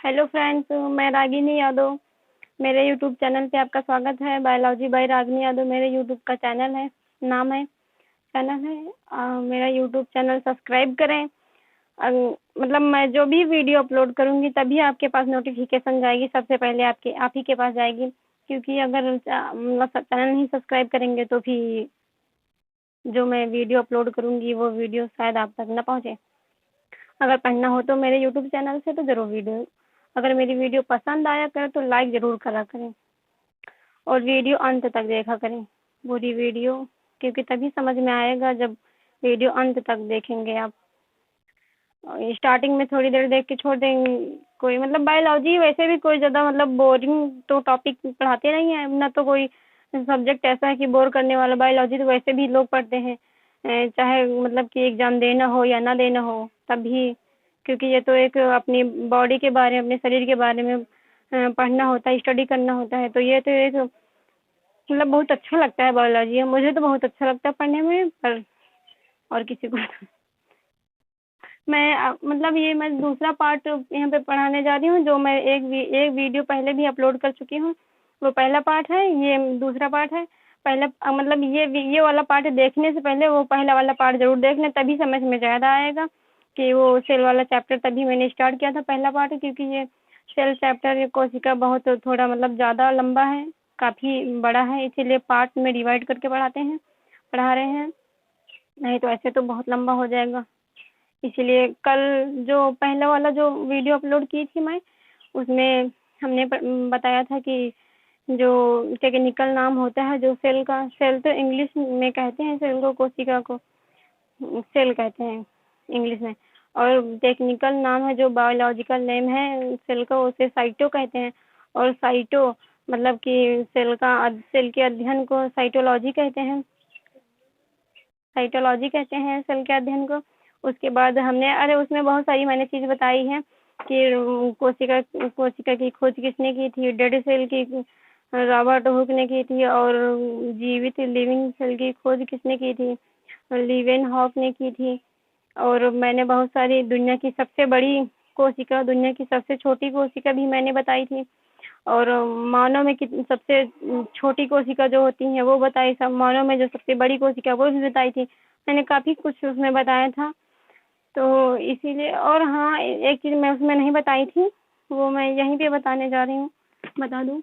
Hello friends, मैं रागिनी यादव। मेरे YouTube channel पे आपका स्वागत है। बायोलॉजी बाय रागिनी यादव मेरे यूट्यूब का चैनल है, नाम है, चैनल है। मेरा यूट्यूब चैनल सब्सक्राइब करें। मतलब मैं जो भी वीडियो अपलोड करूँगी तभी आपके पास नोटिफिकेशन जाएगी, सबसे पहले आप ही के पास जाएगी। क्योंकि अगर मतलब चैनल नहीं सब्सक्राइब करेंगे तो फिर जो मैं वीडियो अपलोड करूँगी वो वीडियो शायद आप तक न पहुँचे। अगर पढ़ना हो तो मेरे यूट्यूब चैनल से तो ज़रूर वीडियो, अगर मेरी वीडियो पसंद आया करे तो लाइक ज़रूर करा करें और वीडियो अंत तक देखा करें, पूरी वीडियो, क्योंकि तभी समझ में आएगा जब वीडियो अंत तक देखेंगे आप। स्टार्टिंग में थोड़ी देर देख के छोड़ देंगे कोई, मतलब बायोलॉजी वैसे भी कोई ज़्यादा मतलब बोरिंग तो टॉपिक पढ़ाते नहीं हैं ना, तो कोई सब्जेक्ट ऐसा है कि बोर करने वाला। बायोलॉजी तो वैसे भी लोग पढ़ते हैं, चाहे मतलब कि एग्ज़ाम देना हो या ना देना हो तब भी, क्योंकि ये तो एक अपनी बॉडी के बारे में, अपने शरीर के बारे में पढ़ना होता है, स्टडी करना होता है। तो ये तो एक मतलब बहुत अच्छा लगता है बायोलॉजी, मुझे तो बहुत अच्छा लगता है पढ़ने में, पर और किसी को मैं मतलब ये मैं दूसरा पार्ट यहाँ पे पढ़ाने जा रही हूँ, जो मैं एक वीडियो पहले भी अपलोड कर चुकी हूँ। वो पहला पार्ट है, ये दूसरा पार्ट है। पहला मतलब ये वाला पार्ट देखने से पहले वो पहला वाला पार्ट ज़रूर देख लें, तभी समझ में ज़्यादा आएगा कि वो सेल वाला चैप्टर तभी मैंने स्टार्ट किया था पहला पार्ट, क्योंकि ये सेल चैप्टर ये कोशिका बहुत थोड़ा मतलब ज़्यादा लंबा है, काफ़ी बड़ा है, इसीलिए पार्ट में डिवाइड करके पढ़ा रहे हैं। नहीं तो ऐसे तो बहुत लंबा हो जाएगा। इसीलिए कल जो पहला वाला जो वीडियो अपलोड की थी मैं, उसमें हमने बताया था कि जो टेक्निकल नाम होता है जो सेल का, सेल तो इंग्लिश में कहते हैं सेल को, कोशिका को सेल कहते हैं इंग्लिश में, और टेक्निकल नाम है जो बायोलॉजिकल नेम है सेल का, उसे साइटो कहते हैं। और साइटो मतलब कि सेल के अध्ययन को साइटोलॉजी कहते हैं, सेल के अध्ययन को। उसके बाद हमने उसमें बहुत सारी मैंने चीज़ बताई है कि कोशिका की खोज किसने की थी, डेड सेल की रॉबर्ट हुक ने की थी, और जीवित लिविंग सेल की खोज किसने की थी, लीवेनहॉक ने की थी। और मैंने बहुत सारी दुनिया की सबसे बड़ी कोशिका, दुनिया की सबसे छोटी कोशिका भी मैंने बताई थी, और मानव में सबसे छोटी कोशिका जो होती हैं वो बताई, सब मानव में जो सबसे बड़ी कोशिका वो भी बताई थी। मैंने काफ़ी कुछ उसमें बताया था, तो इसीलिए। और हाँ, एक चीज़ मैं उसमें नहीं बताई थी, वो मैं यहीं पे बताने जा रही हूँ, बता दूँ।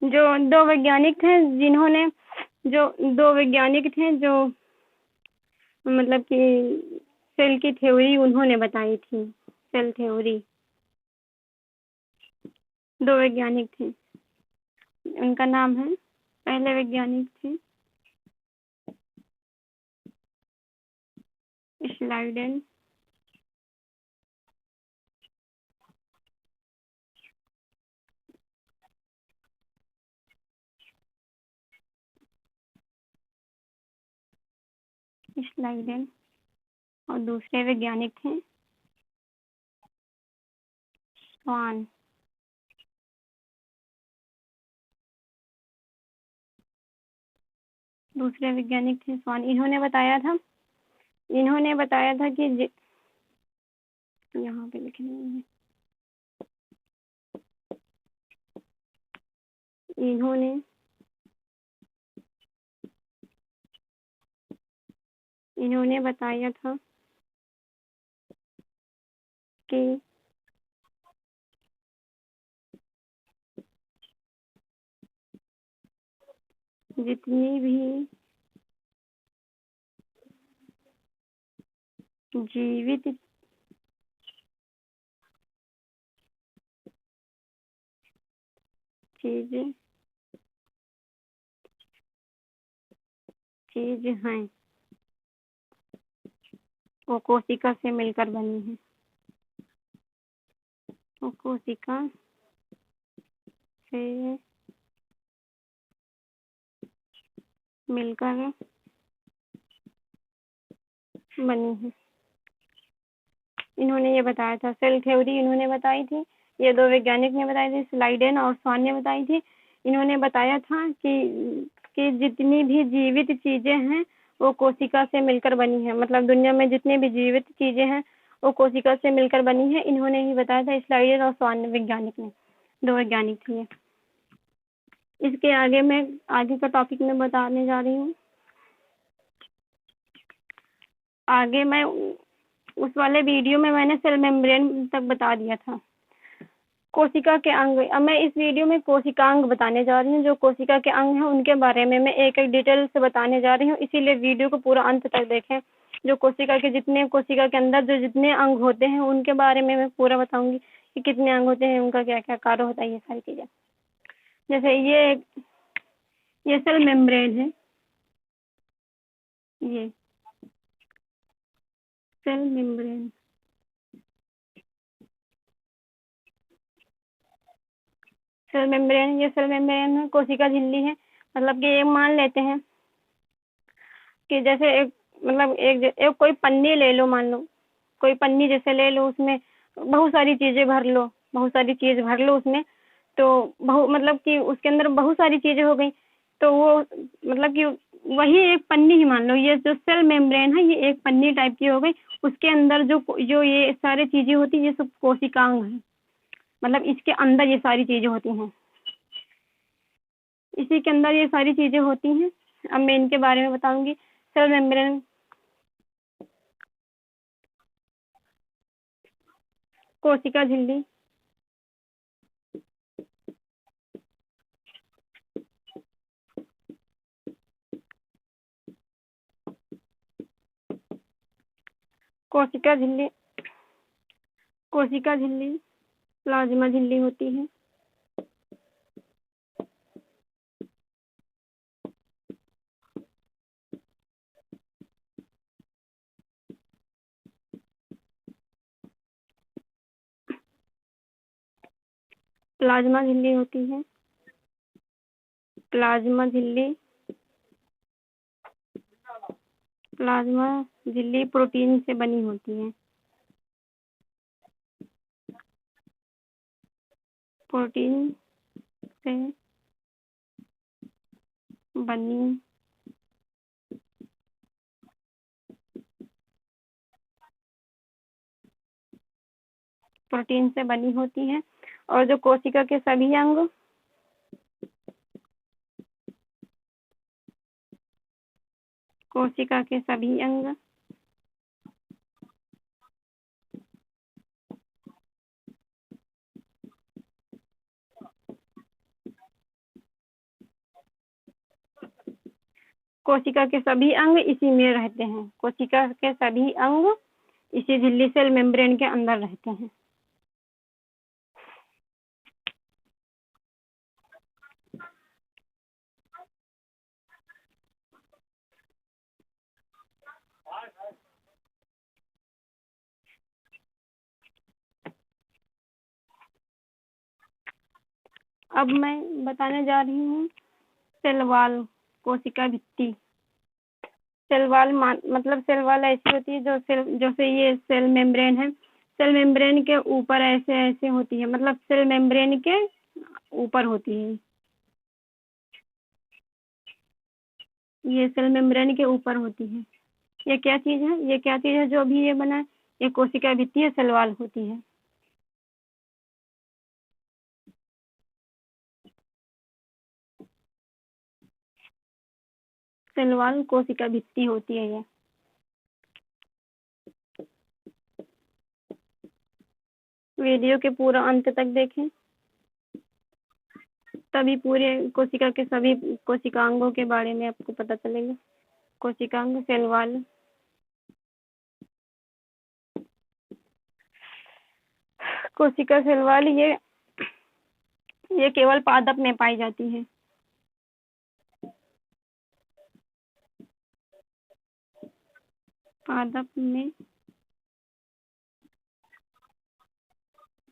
जो दो वैज्ञानिक थे जो मतलब कि सेल की थ्योरी उन्होंने बताई थी, सेल थ्योरी। दो वैज्ञानिक थे, उनका नाम है, पहले वैज्ञानिक थे स्लाइडेन, और दूसरे वैज्ञानिक थे स्वान। दूसरे वैज्ञानिक थे स्वान। इन्होंने बताया था कि यहाँ पे लिखने हैं, इन्होंने बताया था कि जितनी भी जीवित चीज हैं वो कोशिका से मिलकर बनी है, वो कोशिका से मिलकर बनी है। इन्होंने ये बताया था, सेल थ्योरी इन्होंने बताई थी, ये दो वैज्ञानिक ने बताई थी, स्लाइडेन और स्वान ने बताई थी। इन्होंने बताया था कि जितनी भी जीवित चीजें हैं वो कोशिका से मिलकर बनी है, मतलब दुनिया में जितनी भी जीवित चीजें हैं वो कोशिका से मिलकर बनी है। इन्होंने ही बताया था, स्लाइडर और स्वान वैज्ञानिक ने, 2 वैज्ञानिक थे ये। इसके आगे मैं आगे का टॉपिक मैं बताने जा रही हूँ। आगे मैं उस वाले वीडियो में मैंने सेल मेम्ब्रेन तक बता दिया था। कोशिका के अंग, अब मैं इस वीडियो में कोशिकांग बताने जा रही हूँ। जो कोशिका के अंग हैं उनके बारे में मैं एक एक डिटेल से बताने जा रही हूँ, इसीलिए वीडियो को पूरा अंत तक देखें। जो कोशिका के अंदर जो जितने अंग होते हैं उनके बारे में मैं पूरा बताऊंगी कि कितने अंग होते हैं, उनका क्या क्या कार्य होता है, ये सारी चीजें। जैसे ये सेल मेम्ब्रेन है, ये सेल मेम्ब्रेन, ये सेल मेम्ब्रेन है, कोशिका झिल्ली है। मतलब कि ये मान लेते हैं कि जैसे एक कोई पन्नी ले लो, मान लो कोई पन्नी जैसे ले लो, उसमें बहुत सारी चीजें भर लो, उसमें तो मतलब कि उसके अंदर बहुत सारी चीजें हो गई, तो वो मतलब कि वही एक पन्नी ही मान लो। ये जो सेल मेम्ब्रेन है ये एक पन्नी टाइप की हो गई। उसके अंदर जो जो ये सारी चीजें होती है, ये सब कोशिकांग है। मतलब इसके अंदर ये सारी चीजें होती हैं, इसी के अंदर ये सारी चीजें होती हैं। अब मैं इनके बारे में बताऊंगी। सेल मेम्ब्रेन, कोशिका झिल्ली, कोशिका झिल्ली, प्लाज्मा झिल्ली होती है। प्लाज्मा झिल्ली होती है, प्लाज्मा झिल्ली, प्लाज्मा झिल्ली प्रोटीन से बनी होती है, प्रोटीन से बनी होती है। और जो कोशिका के सभी अंग, कोशिका के सभी अंग कोशिका के सभी अंग इसी में रहते हैं। कोशिका के सभी अंग इसी झिल्ली सेल मेम्ब्रेन के अंदर रहते हैं। अब मैं बताने जा रही हूँ सेल वॉल, कोशिका भित्ति। सेल वॉल मतलब सेल वॉल ऐसी होती है जैसे ये सेल मेम्ब्रेन है, सेल मेम्ब्रेन के ऊपर ऐसे ऐसे होती है, मतलब सेल मेम्ब्रेन के ऊपर होती है। ये सेल मेम्ब्रेन के ऊपर होती है। ये क्या चीज है, जो भी ये बना है, ये कोशिका भित्ति है, सेल वॉल होती है। सेल वॉल कोशिका भित्ति होती है ये। वीडियो के पूरा अंत तक देखें, तभी पूरे कोशिका के सभी कोशिकांगों के बारे में आपको पता चलेगा। कोशिकांग, सेल वॉल, कोशिका सेल वॉल ये केवल पादप में पाई जाती है। पादप में,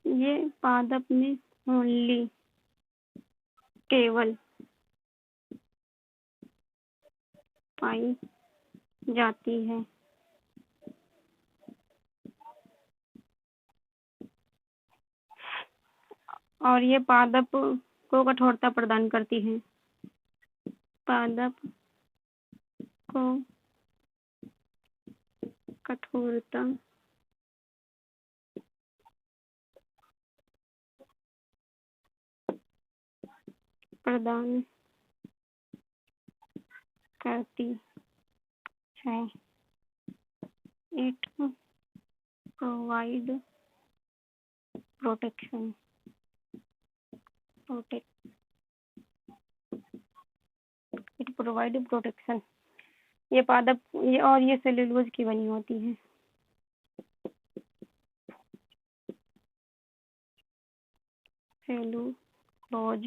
ये पादप में ओनली, केवल पाई जाती है। और ये पादप को कठोरता प्रदान करती है। पादप को कठोरता प्रदान करती है। It provide protection protect it provide protection. ये पादप ये सेल्यूलोज की बनी होती है। सेल्यूलोज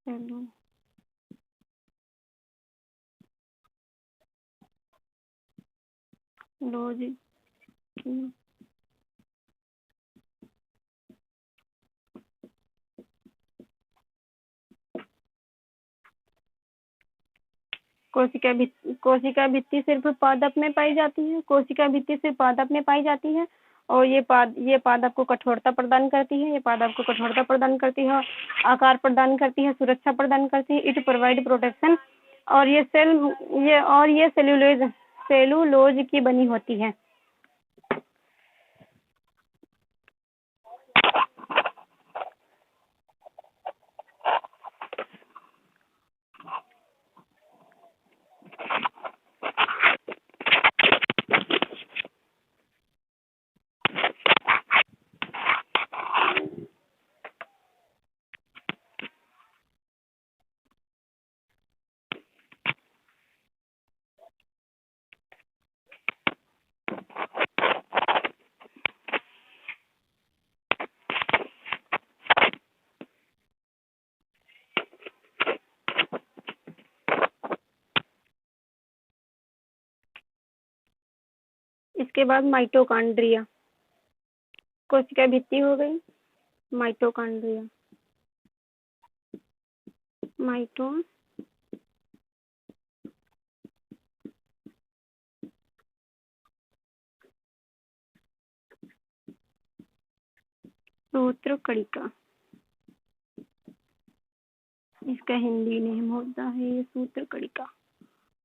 सेल्यूलोज की कोशिका भित्ति सिर्फ पादप में पाई जाती है। कोशिका भित्ति सिर्फ पादप में पाई जाती है और ये पादप को कठोरता प्रदान करती है। ये पादप को कठोरता प्रदान करती है, आकार प्रदान करती है, सुरक्षा प्रदान करती है। It provide protection. और ये सेलुलोज की बनी होती है। इसके बाद माइटोकॉन्ड्रिया। कोशिका भित्ति हो गई। माइटोकॉन्ड्रिया सूत्रकणिका, इसका हिंदी नेम होता है ये सूत्रकणिका।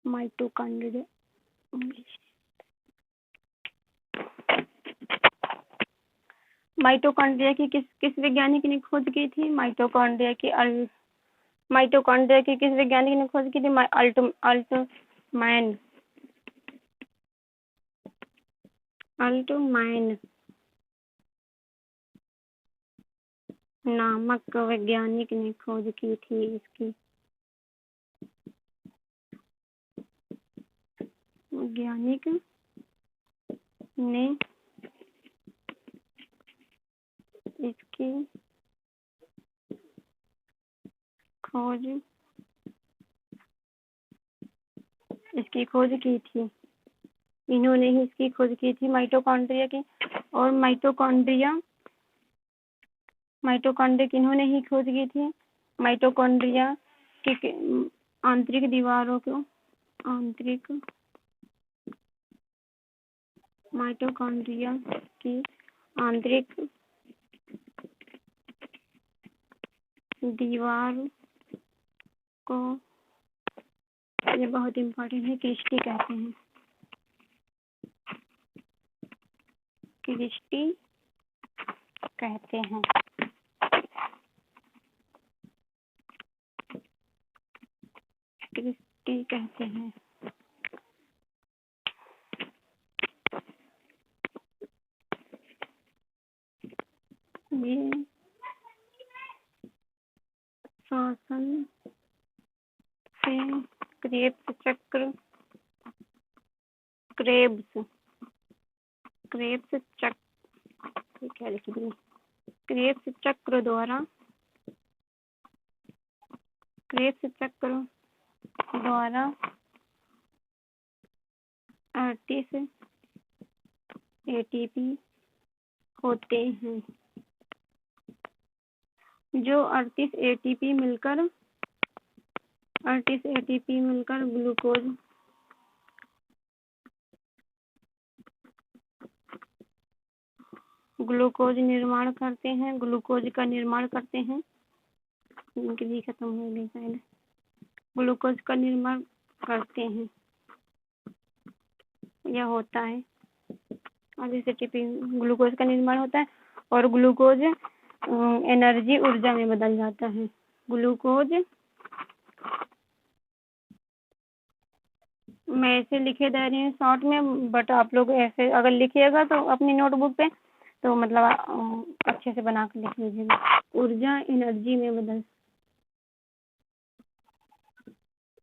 माइटोकॉन्ड्रिया माइटोकॉन्ड्रिया की किस वैज्ञानिक ने खोज की थी? माइटोकॉन्ड्रिया की किस वैज्ञानिक ने खोज की थी? अल्टमैन नामक वैज्ञानिक ने खोज की थी इसकी। वैज्ञानिक ने इसकी खोज की थी। इन्होंने ही इसकी खोज की थी माइटोकॉन्ड्रिया की। और माइटोकॉन्ड्रिया की इन्होंने ही खोज की थी। माइटोकॉन्ड्रिया की आंतरिक दीवारों को माइटोकॉन्ड्रिया की आंतरिक दीवार को, ये बहुत इम्पोर्टेंट है, क्रिस्टी कहते हैं। क्रिस्टी कहते हैं। क्रिस्टी कहते हैं। ये श्वसन से क्रेब्स चक्र द्वारा 38 एटीपी होते हैं। जो 38 एटीपी मिलकर ग्लूकोज निर्माण करते हैं। ग्लूकोज का निर्माण करते हैं। इनकी भी खत्म हो गई शायद। ग्लूकोज का निर्माण करते हैं, यह होता है। और जैसे ग्लूकोज का निर्माण होता है और ग्लूकोज एनर्जी ऊर्जा में बदल जाता है। ग्लूकोज, मैं ऐसे लिखे दे रही हूँ शॉर्ट में, बट आप लोग ऐसे अगर लिखिएगा तो अपनी नोटबुक पे तो मतलब अच्छे से बना कर लिख लीजिएगा। ऊर्जा एनर्जी में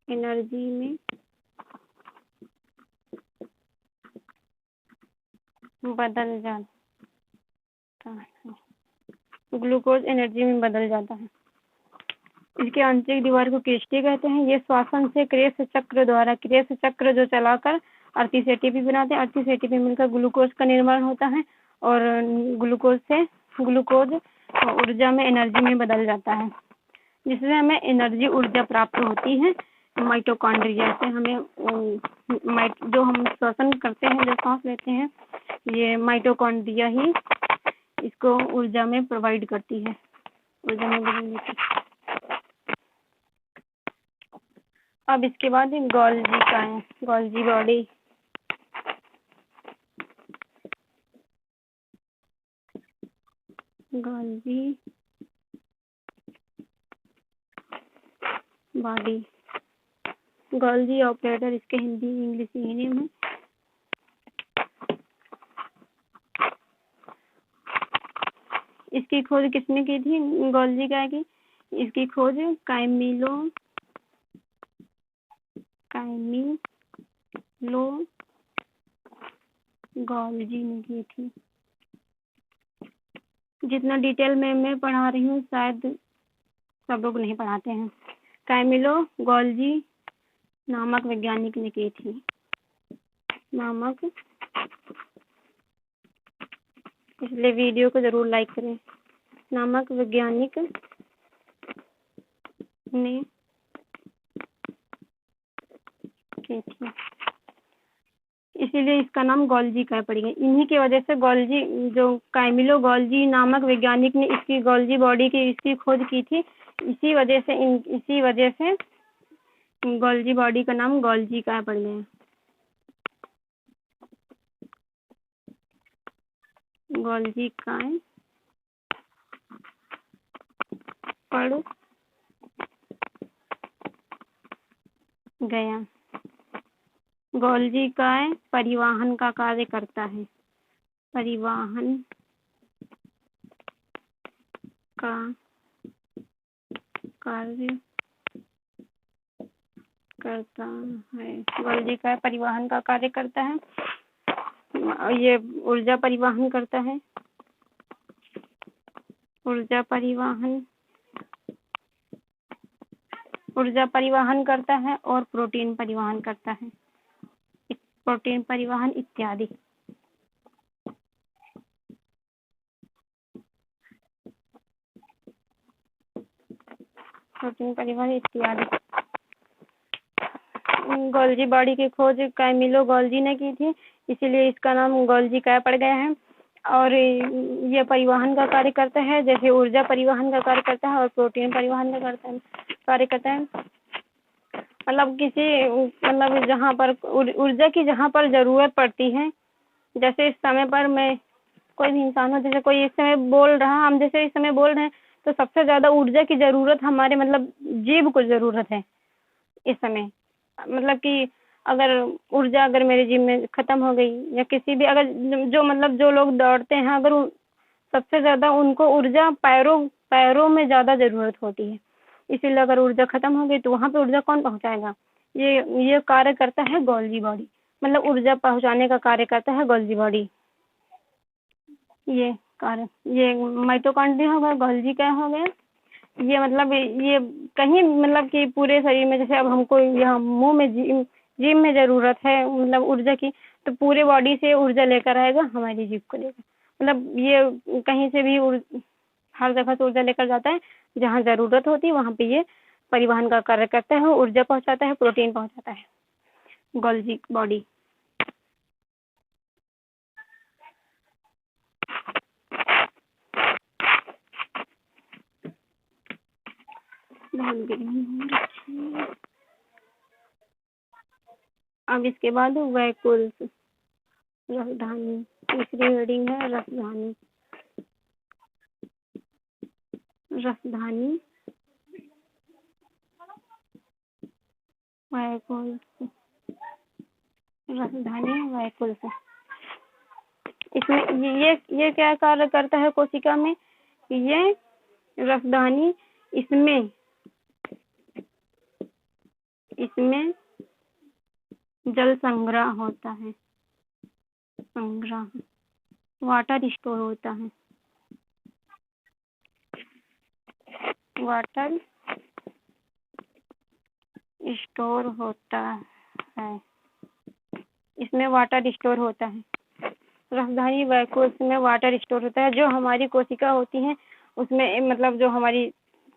एनर्जी में बदल जाता है। ग्लूकोज एनर्जी में बदल जाता है। इसके आंतरिक दीवार को क्रिस्टी कहते हैं। ये श्वसन से क्रेस चक्र द्वारा, क्रेस चक्र जो चलाकर 38 एटीपी बनाते हैं, 38 एटीपी मिलकर ग्लूकोज का निर्माण होता है और ग्लूकोज ऊर्जा में एनर्जी में बदल जाता है, जिससे हमें एनर्जी ऊर्जा प्राप्त होती है। माइटोकॉन्ड्रिया से हमें जो हम श्वसन करते हैं, जो सांस लेते हैं, ये माइटोकॉन्ड्रिया ही इसको ऊर्जा में प्रोवाइड करती है, ऊर्जा में बदल देती है। अब इसके बाद गोल्जी का है, Golgi body. Golgi body, Golgi operator इसके हिंदी इंग्लिश ही नेम है। इसकी खोज किसने की थी? गोल्जी का की इसकी खोज कैमिलो गोल्जी ने की थी। जितना डिटेल में मैं पढ़ा रही हूँ शायद सब लोग नहीं पढ़ाते हैं। कैमिलो गोल्जी नामक वैज्ञानिक ने की थी। इसलिए वीडियो को जरूर लाइक करें। नामक वैज्ञानिक ने की थी, इसीलिए इसका नाम गोल्जी का पड़ गया। इन्हीं की वजह से गोल्जी, जो कैमिलो गोल्जी नामक वैज्ञानिक ने इसकी गोल्जी बॉडी की इसकी खोज की थी, इसी वजह से गोल्जी बॉडी का नाम गोल्जी का पड़ गया। गोल्जी काय पड़ गया। गोल्जी काय परिवहन का कार्य करता है, परिवहन का कार्य करता है। गोल्जी काय परिवहन का कार्य करता है। ये ऊर्जा परिवहन करता है, ऊर्जा परिवहन करता है और प्रोटीन परिवहन करता है, प्रोटीन परिवहन इत्यादि। प्रोटीन परिवहन इत्यादि। गोल्जी बॉडी की खोज कैमिलो गोल्जी ने की थी, इसीलिए इसका नाम गोल्जी काय पड़ गया है। और ये परिवहन का कार्य करता है, जैसे ऊर्जा परिवहन का कार्य करता है और प्रोटीन परिवहन का कार्य करता है। मतलब जहाँ पर ऊर्जा की जहाँ पर जरूरत पड़ती है, जैसे इस समय पर मैं कोई भी इंसान हो, जैसे कोई इस समय बोल रहा, हम जैसे इस समय बोल रहे हैं, तो सबसे ज्यादा ऊर्जा की जरूरत हमारे मतलब जीभ को जरूरत है इस समय। मतलब कि अगर मेरे जिम में खत्म हो गई, या किसी भी अगर जो लोग दौड़ते हैं, अगर सबसे ज्यादा उनको ऊर्जा पैरों में ज्यादा जरूरत होती है, इसीलिए अगर ऊर्जा खत्म हो गई तो वहां पे ऊर्जा कौन पहुंचाएगा? ये कार्य करता है गोल्जी बॉडी, मतलब ऊर्जा पहुंचाने का कार्य करता है गोल्जी बॉडी। ये माइटोकॉन्ड्रिया हो गया, गोल्जी क्या हो गया। ये मतलब ये कहीं मतलब कि पूरे शरीर में, जैसे अब हमको यहाँ मुंह में जिम में जरूरत है मतलब ऊर्जा की, तो पूरे बॉडी से ऊर्जा लेकर आएगा हमारी जीभ को लेकर। मतलब ये कहीं से भी हर जगह से ऊर्जा लेकर जाता है, जहाँ जरूरत होती है वहाँ पे ये परिवहन का कार्य करता है, ऊर्जा पहुँचाता है, प्रोटीन पहुँचाता है, गोल्जी बॉडी। अब इसके बाद वैकुल्स, रसधानी, तीसरी हेडिंग है रसधानी। रसधानी वैकुल्स, रसधानी वैकुल्स। इसमें ये क्या कार्य करता है कोशिका में? ये रसधानी इसमें जल संग्रह होता है, वाटर स्टोर होता है, वाटर स्टोर होता है, इसमें वाटर स्टोर होता है। रसधानी वैकुल्स में वाटर स्टोर होता है। जो हमारी कोशिका होती हैं उसमें मतलब जो हमारी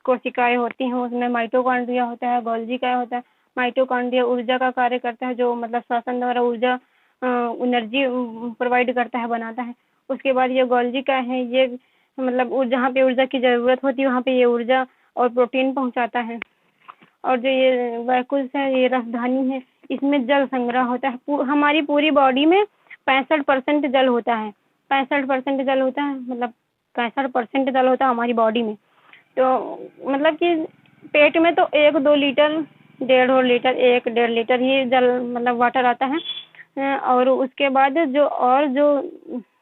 कोशिकाएं होती हैं उसमें माइटोकॉन्ड्रिया होता है, गोल्गी क्या होता है। माइटोकॉन्ड्रिया ऊर्जा का कार्य करता है, जो मतलब श्वसन द्वारा ऊर्जा एनर्जी प्रोवाइड करता है, बनाता है। उसके बाद ये गोल्गी क्या है, ये मतलब जहाँ पे ऊर्जा की ज़रूरत होती है वहाँ पे ये ऊर्जा और प्रोटीन पहुँचाता है। और जो ये वैकुल्स है, ये रसधानी है, इसमें जल संग्रह होता है। हमारी पूरी बॉडी में 65% जल होता है, 65% जल होता है, मतलब 65% जल होता है हमारी बॉडी में। तो मतलब कि पेट में तो 1-2 लीटर, 1.5 लीटर ही जल मतलब वाटर आता है। और उसके बाद जो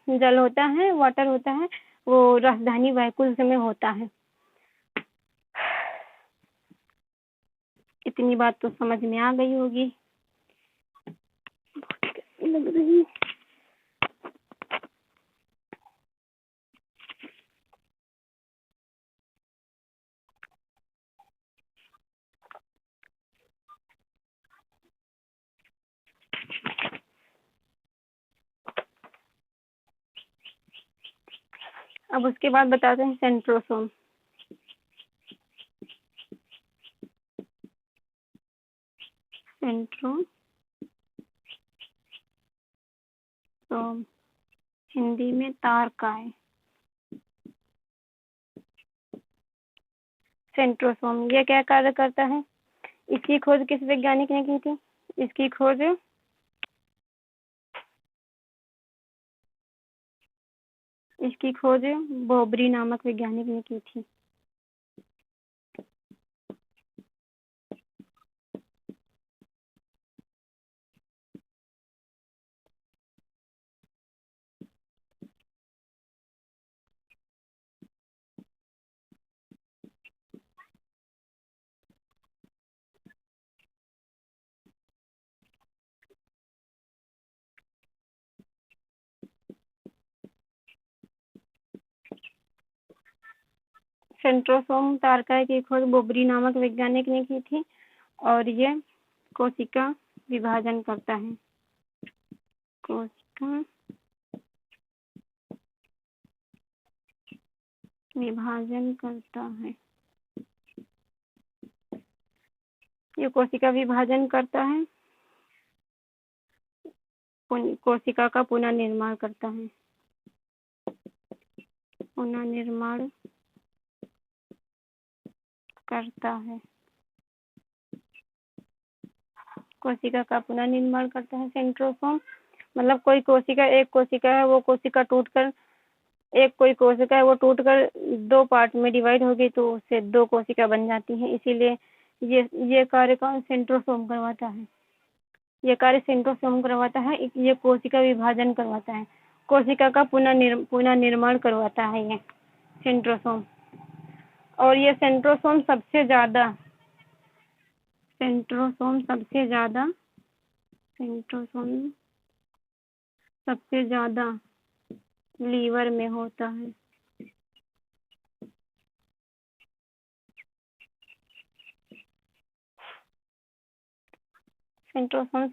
जल होता है, वाटर होता है, वो रसधानी वैकुल्स में होता है। इतनी बात तो समझ में आ गई होगी लग रही। अब उसके बाद बताते हैं सेंट्रोसोम। सेंट्रोसोम हिंदी में तारकाय। सेंट्रोसोम ये क्या कार्य करता है? इसकी खोज किस वैज्ञानिक ने की थी? इसकी खोज बोबरी नामक वैज्ञानिक ने की थी। सेंट्रोसोम तारकाय की खोज बोबरी नामक वैज्ञानिक ने की थी और ये कोशिका विभाजन करता है। कोशिका विभाजन करता है। ये कोशिका विभाजन करता है, कोशिका का पुनः निर्माण करता है। पुनः निर्माण करता है, कोशिका का पुनः निर्माण करता है सेंट्रोसोम। मतलब कोई कोशिका, एक कोशिका है वो कोशिका टूटकर, एक कोई कोशिका है वो टूटकर 2 पार्ट में डिवाइड होगी तो उससे 2 कोशिका बन जाती हैं। इसीलिए ये कार्य कौन सेंट्रोसोम करवाता है? ये कार्य सेंट्रोसोम करवाता है। ये कोशिका विभाजन करवाता है, कोशिका का पुनः निर्माण करवाता है ये सेंट्रोसोम। और ये सेंट्रोसोम सबसे ज़्यादा लीवर में होता है। सेंट्रोसोम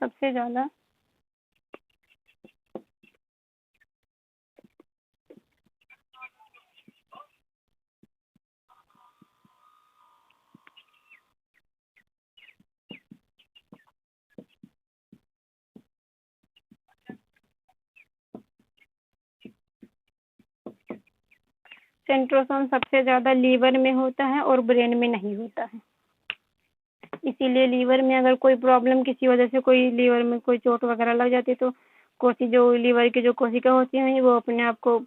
सबसे ज़्यादा लीवर में होता है और ब्रेन में नहीं होता है। इसीलिए लीवर में अगर कोई प्रॉब्लम किसी वजह से कोई लीवर में कोई चोट वगैरह लग जाती है तो जो लीवर की जो कोशिका होती हैं वो अपने आप को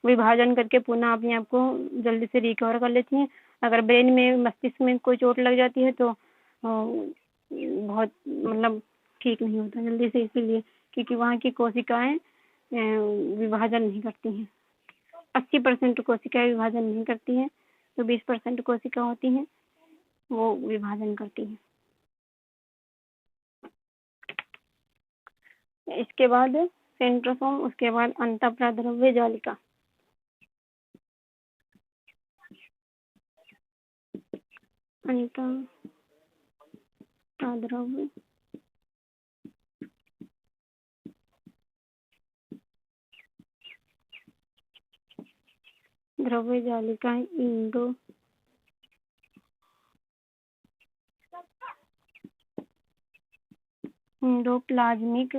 विभाजन करके पुनः अपने आप को जल्दी से रिकवर कर लेती हैं। अगर ब्रेन में, मस्तिष्क में कोई चोट लग जाती है तो बहुत मतलब ठीक नहीं होता जल्दी से, इसीलिए क्योंकि वहाँ की कोशिकाएं विभाजन नहीं करती हैं। 80% कोशिकाएं विभाजन नहीं करती हैं, तो 20% कोशिका होती हैं वो विभाजन करती हैं। इसके बाद सेंट्रोसोम, उसके बाद अंतःप्राद्रव्य जालिका। अंतःप्राद्रव्य द्रव्य जालिका इंडोप्लाज्मिक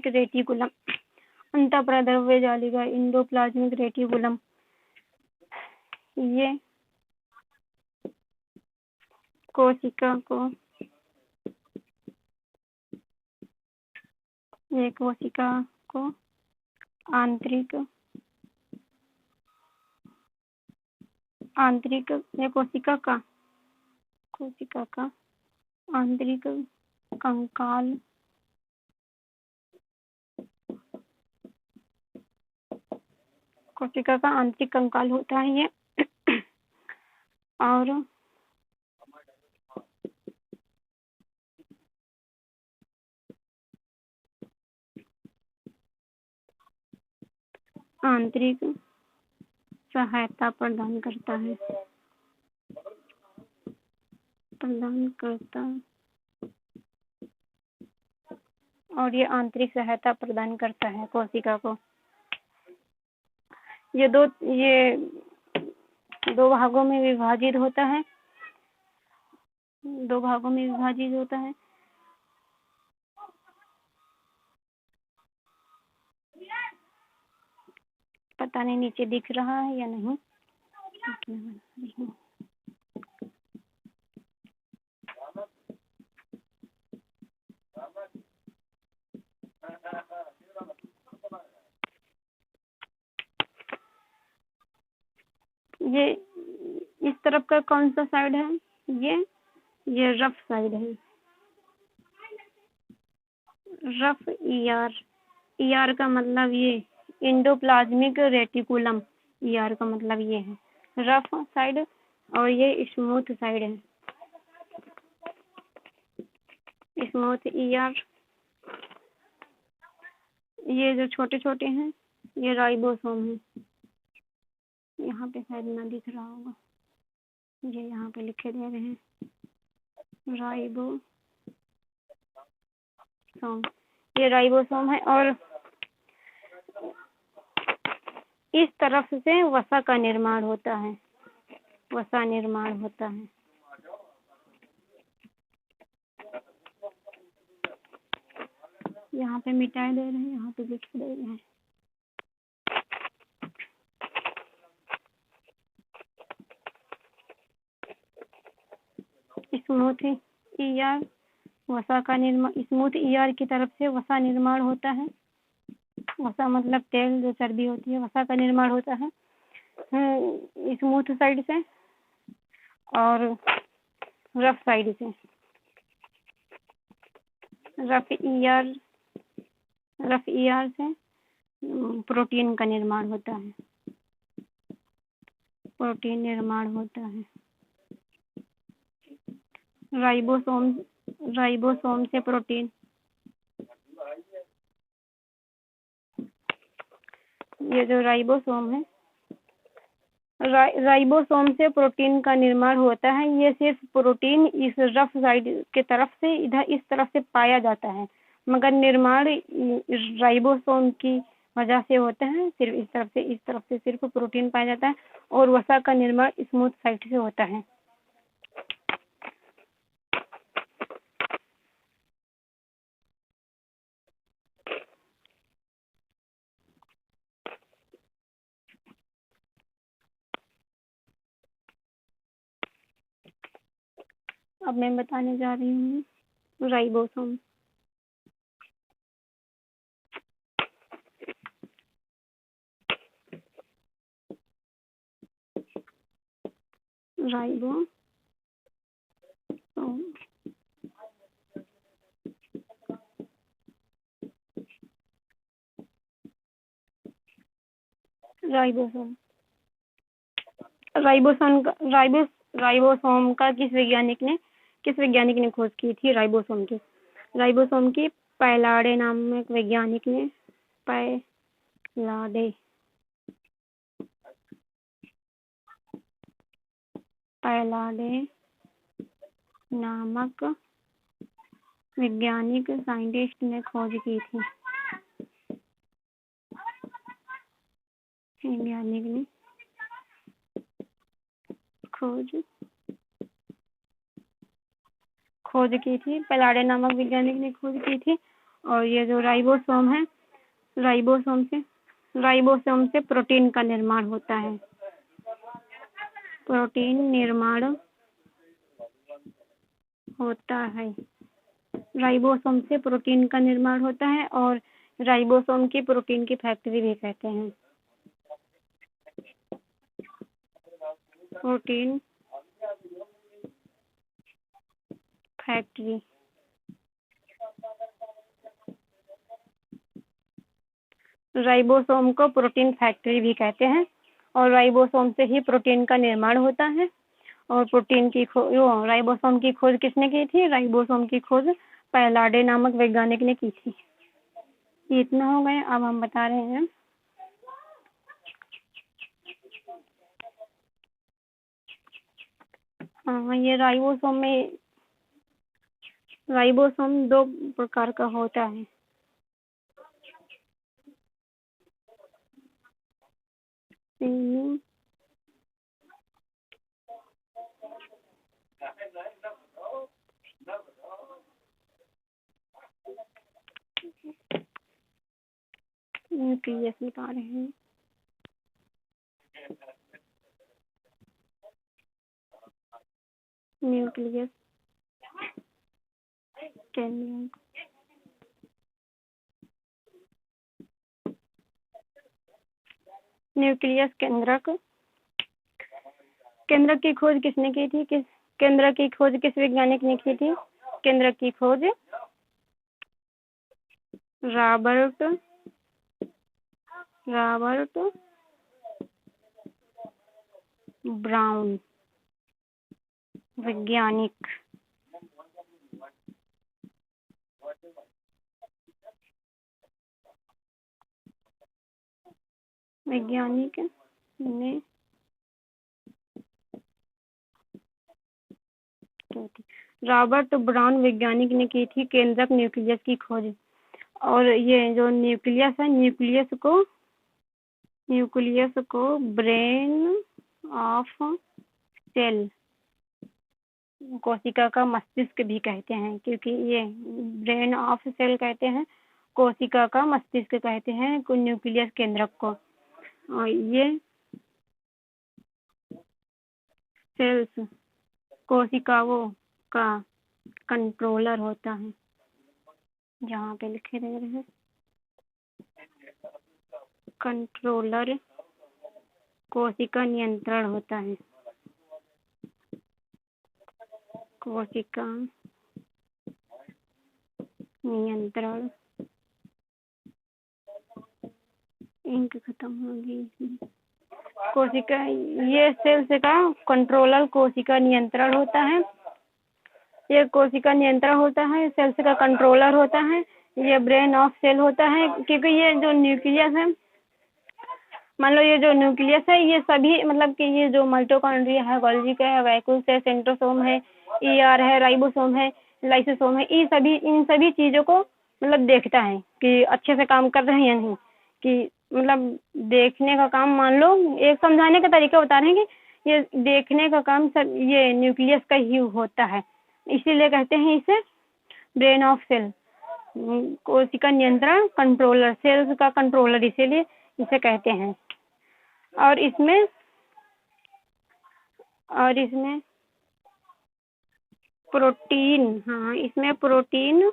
रेटिकुलम। अंतःप्राद्रव्य जालिका, इंडोप्लाज्मिक रेटिकुलम, ये कोशिका को आंतरिक ये कोशिका का आंतरिक कंकाल कोशिका का आंतरिक कंकाल होता है ये। और आंतरिक सहायता प्रदान करता है और ये आंतरिक सहायता प्रदान करता है कोशिका को। ये दो भागों में विभाजित होता है। पता नहीं नीचे दिख रहा है या नहीं। ये इस तरफ का कौन सा साइड है? ये रफ साइड है। रफ ईआर का मतलब ये इंडोप्लाज्मिक रेटिकुलम, ईआर का मतलब ये है रफ साइड, और ये स्मूथ साइड है। स्मूथ ईआर, ये जो छोटे छोटे हैं ये राइबोसोम है। यहाँ पे शायद ना दिख रहा होगा, ये यहाँ पे लिखे दे रहे हैं राइबोसोम। ये राइबोसोम है और इस तरफ से वसा का निर्माण होता है। यहाँ पे मिटाए दे रहे हैं, यहाँ पे लिख दे रहे हैं। स्मूथ ईआर वसा का निर्माण, स्मूथ ईआर की तरफ से वसा निर्माण होता है। वसा मतलब तेल, जो चर्बी होती है, वसा का निर्माण होता है स्मूथ साइड से और रफ साइड से। रफ ईआर से प्रोटीन का निर्माण होता है। राइबोसोम से प्रोटीन, ये जो राइबोसोम है, राइबोसोम से प्रोटीन का निर्माण होता है। ये सिर्फ प्रोटीन इस रफ साइड के तरफ से इस तरफ से पाया जाता है, मगर निर्माण राइबोसोम की वजह से होता है। सिर्फ इस तरफ से सिर्फ प्रोटीन पाया जाता है और वसा का निर्माण स्मूथ साइड से होता है। अब मैं बताने जा रही हूँ राइबोसोम। राइबोसोम, राइबोसोम, राइबोसोम का किस वैज्ञानिक ने खोज की थी? राइबोसोम की पैलाडे नामक वैज्ञानिक ने पैलाडे नामक वैज्ञानिक साइंटिस्ट ने खोज की थी। वैज्ञानिक ने खोज की थी, पैलाडे नामक वैज्ञानिक ने खोज की थी। और ये जो राइबोसोम है, राइबोसोम से प्रोटीन का निर्माण होता है। प्रोटीन निर्माण होता है। राइबोसोम से प्रोटीन का निर्माण होता है और राइबोसोम की प्रोटीन की फैक्ट्री भी कहते हैं। Protein factory. राइबोसोम को प्रोटीन फैक्ट्री भी कहते हैं और राइबोसोम से ही प्रोटीन का निर्माण होता है। और राइबोसोम की खोज किसने की थी? राइबोसोम की खोज पैलाडे नामक वैज्ञानिक ने की थी। ये इतना हो गया। अब हम बता रहे हैं हाँ, ये राइबोसोम दो प्रकार का होता है। न्यूक्लियस बता रहे हैं। न्यूक्लियस केंद्रक की खोज किसने की थी? केंद्रक की खोज किस वैज्ञानिक ने की थी? केंद्रक की खोज रॉबर्ट ब्राउन वैज्ञानिक ने रॉबर्ट ब्राउन वैज्ञानिक ने की थी केंद्रक न्यूक्लियस की खोज। और ये जो न्यूक्लियस है, न्यूक्लियस को ब्रेन ऑफ सेल, कोशिका का मस्तिष्क भी कहते हैं, क्योंकि ये ब्रेन ऑफ सेल कहते हैं, कोशिका का मस्तिष्क कहते हैं न्यूक्लियस केंद्रक को। और ये सेल्स कोशिकाओं का कंट्रोलर होता है। जहाँ पे लिखे रह रहे हैं कंट्रोलर, कोशिका नियंत्रण होता है। कोशिका नियंत्रण। इंक खत्म हो गई। कोशिका, ये सेल्स का कंट्रोलर कोशिका नियंत्रण होता है। ये कोशिका नियंत्रण होता है, सेल्स का कंट्रोलर होता है। ये ब्रेन ऑफ सेल होता है, क्योंकि ये जो न्यूक्लियस है, मान लो ये जो न्यूक्लियस है, ये सभी मतलब कि ये जो माइटोकॉन्ड्रिया है, गोल्गी है, वैक्यूल्स है, सेंट्रोसोम है, ईआर है, राइबोसोम है, लाइसोसोम है, इन सभी चीजों को मतलब देखता है कि अच्छे से काम कर रहे हैं या नहीं। कि मतलब देखने का काम, मान लो एक समझाने का तरीका बता रहे हैं कि ये देखने का काम सब ये न्यूक्लियस का ही होता है। इसीलिए कहते हैं इसे ब्रेन ऑफ सेल, कोशिका नियंत्रण कंट्रोलर, सेल्स का कंट्रोलर, इसीलिए इसे कहते हैं। और इसमें प्रोटीन, हाँ, इसमें प्रोटीन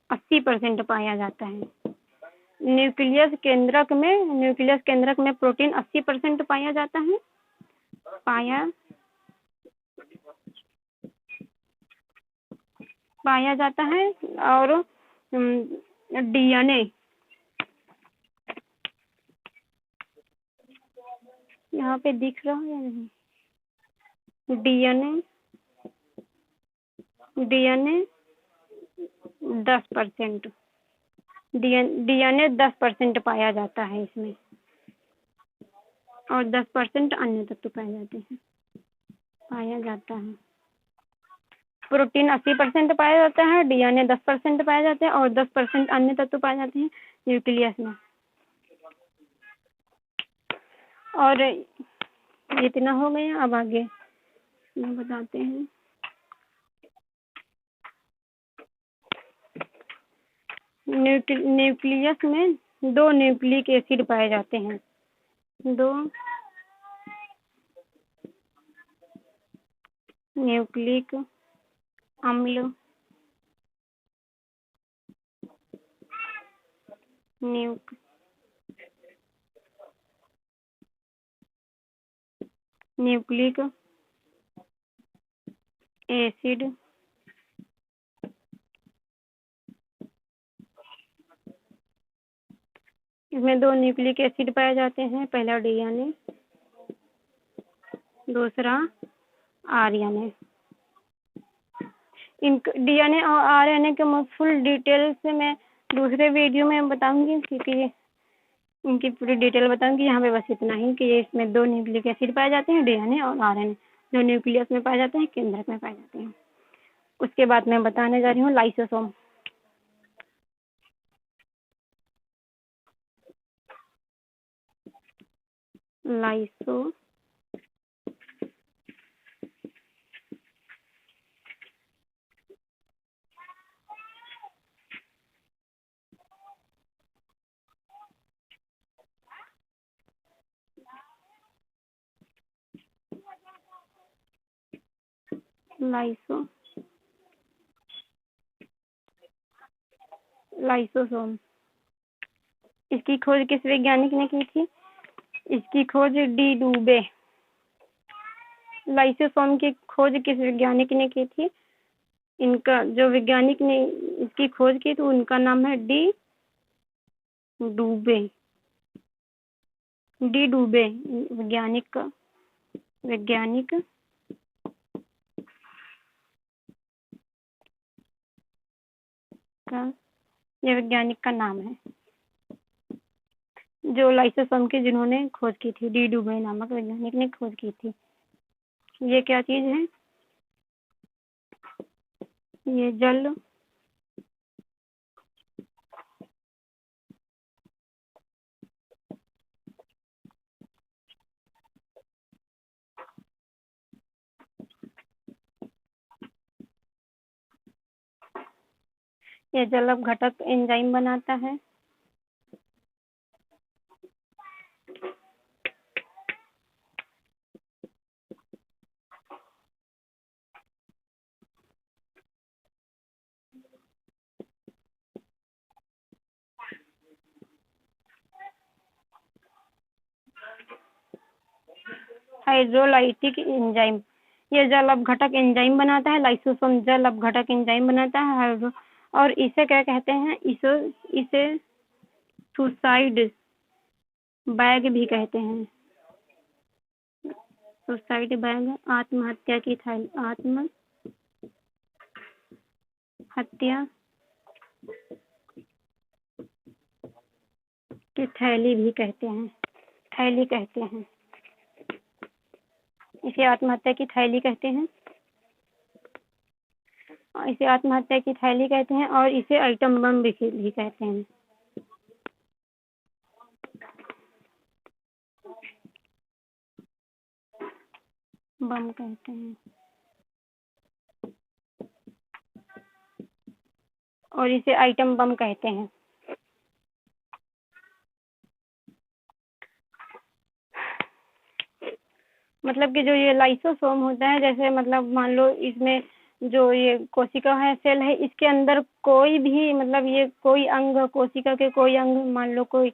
80% पाया जाता है। न्यूक्लियस केंद्रक में प्रोटीन 80% पाया जाता है, पाया जाता है। और डीएनए, यहाँ पे दिख रहा है या नहीं? डीएनए 10%, डीएनए 10% पाया जाता है इसमें, और 10% अन्य तत्व पाया जाता है। प्रोटीन 80% पाया जाता है, डीएनए 10% पाया जाता है, और 10% अन्य तत्व पाए जाते हैं न्यूक्लियस में। और इतना हो गया, अब आगे बताते हैं। न्यूक्लियस में 2 न्यूक्लिक एसिड पाए जाते हैं, 2 न्यूक्लिक अम्ल, न्यूक्लिक एसिड इसमें 2 न्यूक्लिक एसिड पाए जाते हैं, पहला डीएनए, दूसरा आरएनए। इन डीएनए और आरएनए के फुल डिटेल से मैं दूसरे वीडियो में बताऊंगी, क्योंकि इनकी पूरी डिटेल बताऊंगी। यहाँ पे बस इतना ही कि इसमें 2 न्यूक्लिक एसिड पाए जाते हैं, डीएनए और आरएनए, जो न्यूक्लियस में पाए जाते हैं, केंद्रक में पाए जाते हैं। उसके बाद मैं बताने जा रही हूँ लाइसोसोम। लाइसोसोम, इसकी खोज किस वैज्ञानिक ने की थी? इसकी खोज डी डूबे। लाइसोसोम की खोज किस वैज्ञानिक ने की थी? इनका जो वैज्ञानिक ने इसकी खोज की तो उनका नाम है डी डूबे। वैज्ञानिक का ये वैज्ञानिक का नाम है, जो लाइसोसोम की जिन्होंने खोज की थी, डी डूबे नामक वैज्ञानिक ने खोज की थी। ये क्या चीज है? ये जल ये जल अपघटक एंजाइम बनाता है। हाइड्रोलाइटिक एंजाइम, ये जल अपघटक एंजाइम बनाता है। लाइसोसोम जल अपघटक एंजाइम बनाता है, और इसे क्या कहते हैं? इसे सुसाइड बैग भी कहते हैं। सुसाइड बैग, आत्महत्या की थैली भी कहते हैं, इसे आत्महत्या की थैली कहते हैं। इसे आत्महत्या की थैली कहते हैं, और इसे आइटम बम भी कहते हैं। बम कहते हैं, और इसे आइटम बम कहते हैं। मतलब कि जो ये लाइसोसोम होता है, जैसे मतलब मान लो इसमें जो ये कोशिका है, सेल है, इसके अंदर कोई भी मतलब ये कोई अंग, कोशिका के कोई अंग मान लो कोई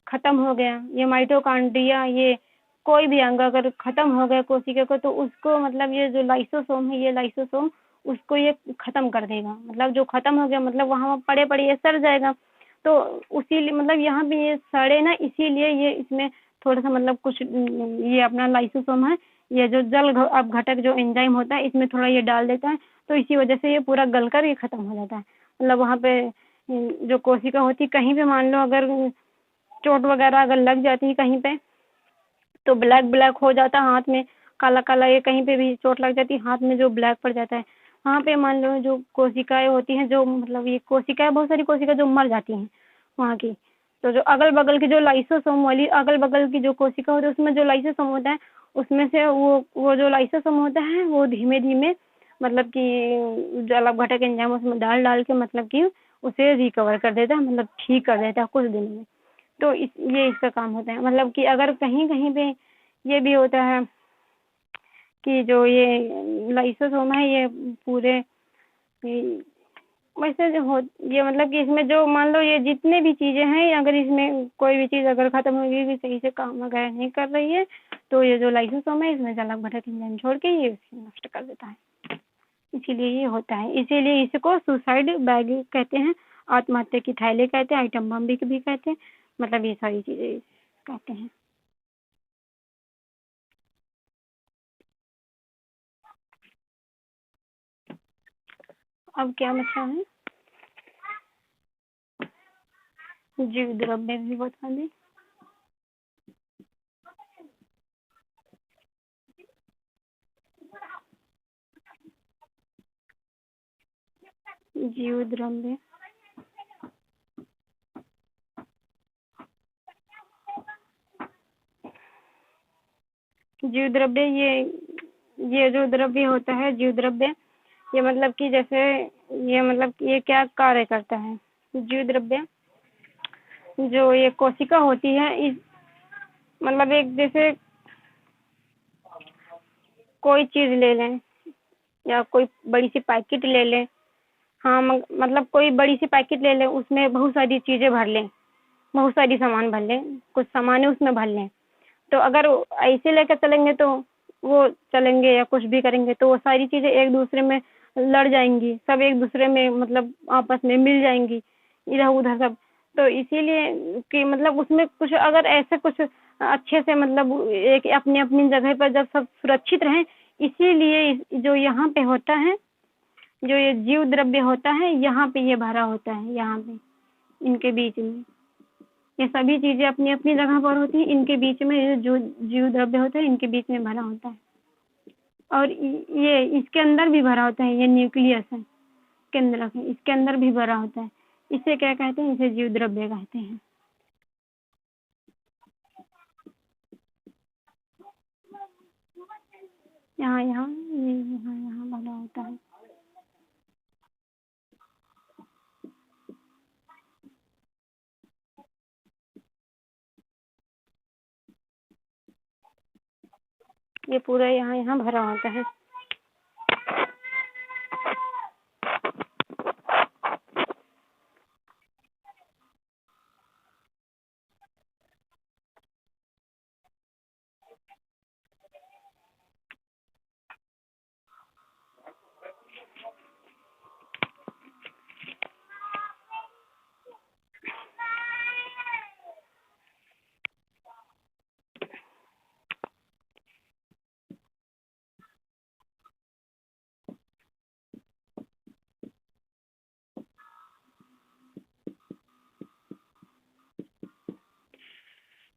खत्म हो गया, ये माइटोकॉन्ड्रिया, ये कोई भी अंग अगर खत्म हो गया कोशिका को, तो उसको मतलब ये जो लाइसोसोम है, ये लाइसोसोम उसको ये खत्म कर देगा। मतलब जो खत्म हो गया मतलब वहाँ पड़े पड़े ये सड़ जाएगा। तो उसीलिए मतलब यहाँ पे ये सड़े ना, इसीलिए ये इसमें थोड़ा सा मतलब कुछ ये अपना लाइसोसोम है, ये जो जल अपघटक जो एंजाइम होता है इसमें थोड़ा ये डाल देता है, तो इसी वजह से ये पूरा गल कर ये खत्म हो जाता है। मतलब वहाँ पे जो कोशिका होती है, कहीं पे मान लो अगर चोट वगैरह अगर लग जाती है कहीं पे, तो ब्लैक ब्लैक हो जाता है हाथ में, काला काला, ये कहीं पे भी चोट लग जाती है हाथ में जो ब्लैक पड़ जाता है, वहाँ पे मान लो जो कोशिकाएं होती हैं, जो मतलब ये कोशिकाएं, बहुत सारी कोशिकाएं जो मर जाती हैं वहाँ की, तो जो अगल बगल की जो लाइसोसोम वाली अगल बगल की जो कोशिका होती है, उसमें जो लाइसोसोम होता है, उसमें से वो जो लाइसोसोम होता है वो धीमे धीमे मतलब कि जल अपघटक एंजाइम उसमें डाल डाल के मतलब कि उसे रिकवर कर देता है, मतलब ठीक कर देता है कुछ दिनों में। तो ये इसका काम होता है। मतलब कि अगर कहीं कहीं पे ये भी होता है कि जो ये लाइसोसोम है ये पूरे वैसे जो हो ये मतलब कि इसमें जो मान लो ये जितने भी चीज़ें हैं, अगर इसमें कोई भी चीज़ अगर ख़त्म होगी भी सही से काम वगैरह नहीं कर रही है, तो ये जो लाइसोसोम है इसमें जल अपघटक एंजाइम छोड़ के ये नष्ट कर देता है। इसीलिए ये होता है, इसीलिए इसको सुसाइड बैग कहते हैं, आत्महत्या की थैली कहते हैं, आइटम बम भी कहते हैं, मतलब ये सारी चीज़ें कहते हैं। अब क्या बचा है? जीव द्रव्य भी बता दें। जीव द्रव्य जीव द्रव्य ये जो द्रव्य होता है जीव द्रव्य, ये मतलब कि जैसे ये मतलब ये क्या कार्य करता है? जीव द्रव्य जो ये कोशिका होती है, इस मतलब एक जैसे कोई चीज़ ले लें या कोई बड़ी सी पैकेट ले लें, हाँ मतलब कोई बड़ी सी पैकेट ले लें, उसमें बहुत सारी चीज़ें भर लें, बहुत सारी सामान भर लें, कुछ सामान उसमें भर लें, तो अगर ऐसे लेकर चलेंगे तो वो चलेंगे या कुछ भी करेंगे तो वो सारी चीज़ें एक दूसरे में लड़ जाएंगी, सब एक दूसरे में मतलब आपस में मिल जाएंगी इधर उधर सब। तो इसीलिए कि मतलब उसमें कुछ अगर ऐसे कुछ अच्छे से मतलब एक अपनी अपनी जगह पर जब सब सुरक्षित रहें, इसीलिए जो यहाँ पे होता है, जो ये जीव द्रव्य होता है, यहाँ पे ये भरा होता है, यहाँ पे इनके बीच में ये सभी चीज़ें अपनी अपनी जगह पर होती हैं, इनके बीच में ये जो जीव द्रव्य होता है इनके बीच में भरा होता है। और ये इसके अंदर भी भरा होता है, ये न्यूक्लियस है केंद्रक है, इसके अंदर भी भरा होता है। इसे क्या कहते हैं? इसे जीव द्रव्य कहते हैं। यहाँ यहाँ ये यहाँ यहाँ भरा होता है। ये पूरा यहाँ यहाँ भरा होता है।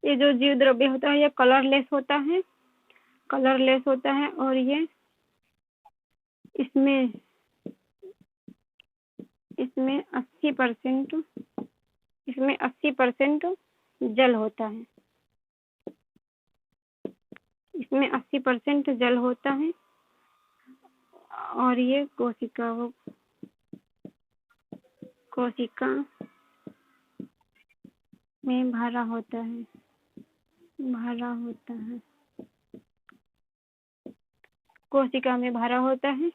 ये जो जीव द्रव्य होता है ये कलरलेस होता है, कलरलेस होता है, और ये इसमें इसमें 80% इसमें 80% जल होता है, इसमें 80% जल होता है, और ये कोशिका में भरा होता है, भरा होता है, कोशिका में भरा होता है।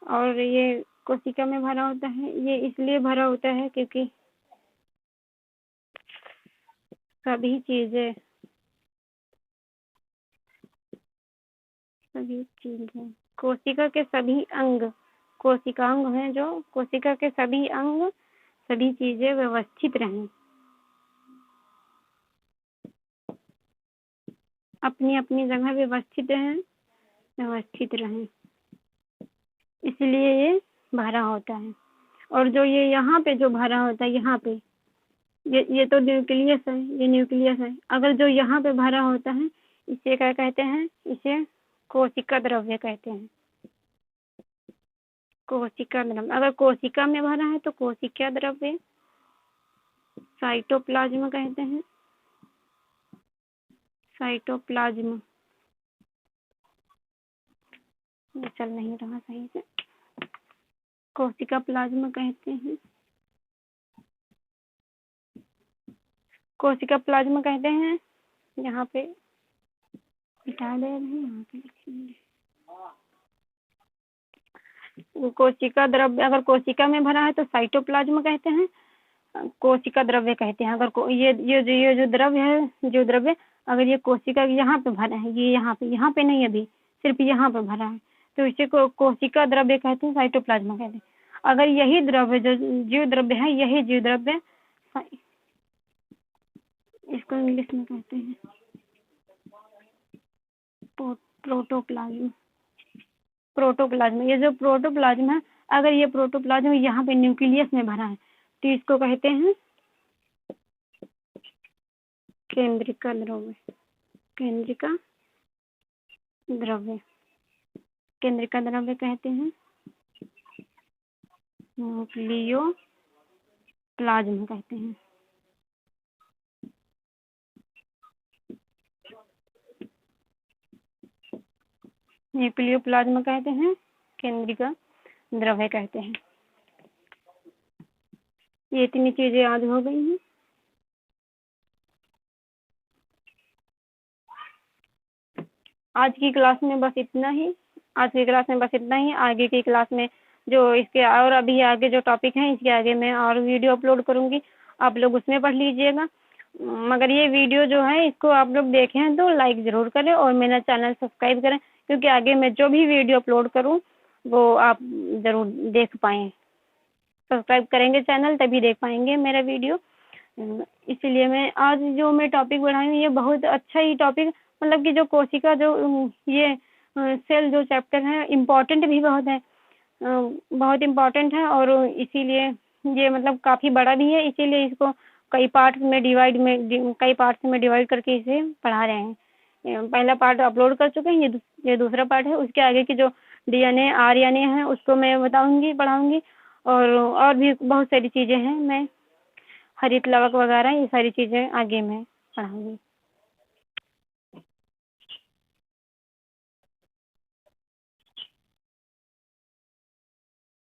और ये कोशिका में भरा होता है, ये इसलिए भरा होता है क्योंकि सभी चीज़ें कोशिका के सभी अंग, कोशिकांग हैं जो, कोशिका के सभी अंग, सभी चीज़ें व्यवस्थित रहें, अपनी अपनी जगह व्यवस्थित रहें, इसलिए ये भरा होता है। और जो ये यहाँ पे जो भरा होता है, यहाँ पे ये तो न्यूक्लियस है, ये न्यूक्लियस है। अगर जो यहाँ पे भरा होता है इसे क्या कहते हैं? इसे कोशिका द्रव्य कहते हैं। कोशिका द्रव्य, अगर कोशिका में भरा है तो कोशिका द्रव्य, साइटोप्लाज्म कहते हैं, साइटोप्लाज्म। ये चल नहीं रहा सही से, कोशिका प्लाज्म कहते हैं, कोशिका प्लाज्म कहते हैं। यहाँ पे मिटा दे रहे हैं, यहाँ पे लिखेंगे कोशिका द्रव्य। अगर कोशिका में भरा है तो साइटोप्लाज्म कहते हैं, कोशिका द्रव्य कहते हैं। अगर ये जो द्रव्य है, जो द्रव्य अगर ये कोशिका यहाँ पे भरा है, ये यहाँ पे नहीं, अभी सिर्फ यहाँ पे भरा है, तो इसे कोशिका द्रव्य कहते हैं, साइटोप्लाज्म कहते हैं। अगर यही द्रव्य जो जीव द्रव्य है, यही जीव द्रव्य, इसको इंग्लिश में कहते हैं प्रोटोप्लाज्म। प्रोटोप्लाज्म, ये जो प्रोटोप्लाज्म है, अगर ये प्रोटोप्लाज्म यहाँ पे न्यूक्लियस में भरा है तो इसको कहते हैं केंद्रिका द्रव्य। केंद्रिका द्रव्य, केंद्रिका द्रव्य कहते हैं, न्यूक्लियोप्लाज्म कहते हैं। न्यूक्लियोप्लाज्म कहते हैं, केंद्रिका द्रव्य कहते हैं। ये इतनी चीजें याद हो गई हैं। आज की क्लास में बस इतना ही, आगे की क्लास में जो इसके और अभी आगे जो टॉपिक हैं, इसके आगे मैं और वीडियो अपलोड करूँगी, आप लोग उसमें पढ़ लीजिएगा। मगर ये वीडियो जो है इसको आप लोग देखें तो लाइक ज़रूर करें और मेरा चैनल सब्सक्राइब करें, क्योंकि आगे मैं जो भी वीडियो अपलोड करूँ वो आप ज़रूर देख पाएँ। सब्सक्राइब करेंगे चैनल तभी देख पाएंगे मेरा वीडियो। इसीलिए मैं आज जो मैं टॉपिक बढ़ाई हूँ ये बहुत अच्छा ही टॉपिक, मतलब कि जो कोशिका जो ये सेल जो चैप्टर है इम्पोर्टेंट भी बहुत है, बहुत इम्पोर्टेंट है, और इसीलिए ये मतलब काफ़ी बड़ा भी है, इसीलिए इसको कई पार्ट्स में डिवाइड करके इसे पढ़ा रहे हैं। पहला पार्ट अपलोड कर चुके हैं, ये दूसरा पार्ट है। उसके आगे की जो DNA RNA है उसको मैं पढ़ाऊँगी, और भी बहुत सारी चीज़ें हैं, मैं हरित लवक वगैरह ये सारी चीज़ें आगे मैं पढ़ाऊँगी।